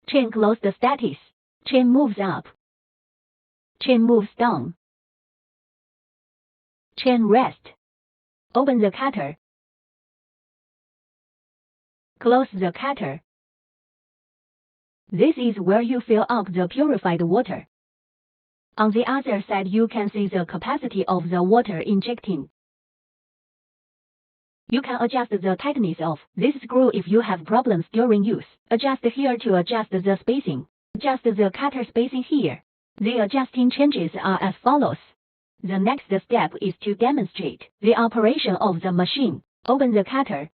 Chain closed status. Chain moves up. Chain moves down. Chain rest. Open the cutter. Close the cutter. This is where you fill up the purified water. On the other side, you can see the capacity of the water injecting. You can adjust the tightness of this screw if you have problems during use. Adjust here to adjust the spacing. Adjust the cutter spacing here. The adjusting changes are as follows. The next step is to demonstrate the operation of the machine. Open the cutter.